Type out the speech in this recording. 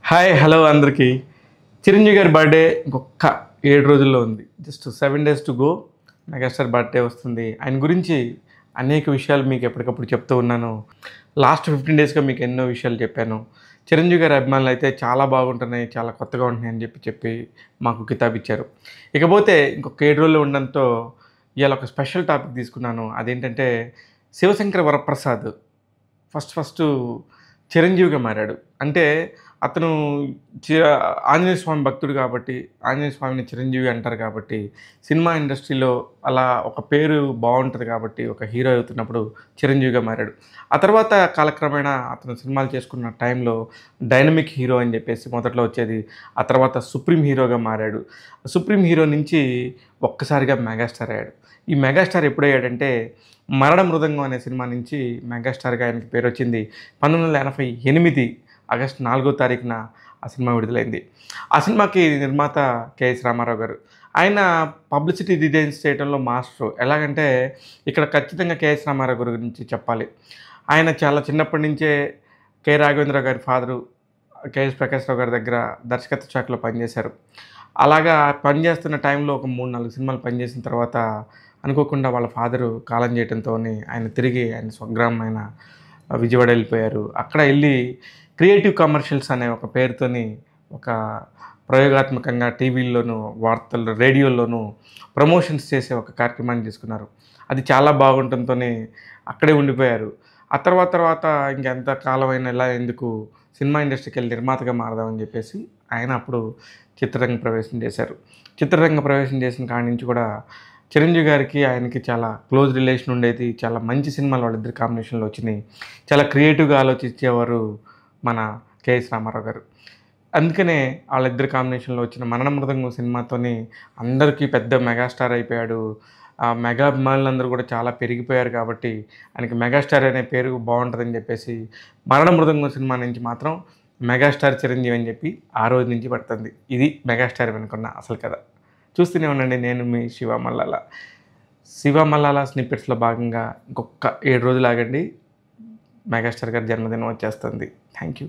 Hi hello అందరికీ. చిరంజీవి గారి birthday ఇంకొక 7 రోజుల్లో ఉంది. Just 7 days to go. Megastar birthday వస్తుంది. ఆయన గురించి అనేక విషయాలు మీకు ఎప్పటికప్పుడు చెప్తూ ఉన్నాను. లాస్ట్ 15 డేస్‌గా మీకు ఎన్నో విషయాలు చెప్పాను. చిరంజీవి గారి అభిమానులు అయితే చాలా బాగుంటున్నాయి, చాలా కొత్తగా ఉంటున్నాయి అని చెప్పి మాకు కితాబు ఇచ్చారు. ఇకపోతే ఇంకొక 7 రోజులు ఉండడంతో ఇవాళ ఒక స్పెషల్ టాపిక్ తీసుకున్నాను. అదేంటంటే శివశంకర వరప్రసాద్ ఫస్ట్ చిరంజీవిగా మారాడు. అంటే అతను చి ఆంజనేయ స్వామి భక్తుడు కాబట్టి, ఆంజనేయ స్వామిని చిరంజీవి అంటారు కాబట్టి, సినిమా ఇండస్ట్రీలో అలా ఒక పేరు బావుంటది కాబట్టి, ఒక హీరో అవుతున్నప్పుడు చిరంజీవిగా మారాడు. ఆ తర్వాత కాలక్రమేణా అతను సినిమాలు చేసుకున్న టైంలో డైనమిక్ హీరో అని చెప్పేసి మొదట్లో వచ్చేది. ఆ తర్వాత సుప్రీం హీరోగా మారాడు. సుప్రీం హీరో నుంచి ఒక్కసారిగా మెగాస్టార్ అయ్యాడు. ఈ మెగాస్టార్ ఎప్పుడయ్యాడంటే 'మరణ మృదంగం' అనే సినిమా నుంచి మెగాస్టార్‌గా ఆయనకి పేరొచ్చింది. 1988 ఆగస్టు 4వ తారీఖున ఆ సినిమా విడుదలైంది. ఆ సినిమాకి నిర్మాత కెఎస్ రామారావు గారు. ఆయన పబ్లిసిటీ డిజైన్స్ చేయడంలో మాస్టరు. ఎలాగంటే ఇక్కడ ఖచ్చితంగా కెఎస్ రామారావు గారి గురించి చెప్పాలి. ఆయన చాలా చిన్నప్పటి నుంచే కె. రాఘవేంద్రరావు గారి ఫాదరు కెఎస్ ప్రకాశ్‌రావు గారి దగ్గర దర్శకత్వ శాఖలో పనిచేశారు. అలాగా పనిచేస్తున్న టైంలో ఒక 3, 4 సినిమాలు పనిచేసిన తర్వాత అనుకోకుండా వాళ్ళ ఫాదరు కాలం చేయడంతోని ఆయన తిరిగి ఆయన స్వగ్రామమైన విజయవాడ వెళ్ళిపోయారు. అక్కడ వెళ్ళి క్రియేటివ్ కమర్షియల్స్ అనే ఒక పేరుతోని ఒక ప్రయోగాత్మకంగా టీవీల్లోనూ, వార్తల్లో, రేడియోల్లోనూ ప్రమోషన్స్ చేసే ఒక కార్యక్రమాన్ని తీసుకున్నారు. అది చాలా బాగుండటంతోని అక్కడే ఉండిపోయారు. ఆ తర్వాత ఇంకెంత కాలమైనా ఇలా ఎందుకు సినిమా ఇండస్ట్రీకి వెళ్ళి నిర్మాతగా మారదామని చెప్పేసి ఆయన అప్పుడు చిత్రరంగ ప్రవేశం చేశారు. చిత్రరంగ ప్రవేశం చేసిన కాడి నుంచి కూడా చిరంజీవి గారికి ఆయనకి చాలా క్లోజ్ రిలేషన్ ఉండేది. చాలా మంచి సినిమాలు వాళ్ళిద్దరి కాంబినేషన్‌లో వచ్చినాయి. చాలా క్రియేటివ్‌గా ఆలోచించేవారు మన కెఎస్ రామారావు గారు. అందుకనే వాళ్ళిద్దరి కాంబినేషన్‌లో వచ్చిన 'మరణ మృదంగం' సినిమాతోని అందరికీ పెద్ద మెగాస్టార్ అయిపోయాడు. ఆ మెగా అభిమానులందరూ కూడా చాలా పెరిగిపోయారు కాబట్టి ఆయనకి మెగాస్టార్ అనే పేరు బావుంటదని చెప్పేసి 'మరణ మృదంగం' సినిమా నుంచి మాత్రం మెగాస్టార్ చిరంజీవి అని చెప్పి ఆ రోజు నుంచి పడుతుంది. ఇది మెగాస్టార్ వెనుకున్న అసలు కథ. చూస్తూనే ఉండండి. నేను మీ శివ మల్లాల. శివ మల్లాల స్నిప్పెట్స్‌లో భాగంగా ఇంకొక 7 రోజులు ఆగండి. మెగాస్టార్ గారి జన్మదినం వచ్చేస్తుంది. Thank you.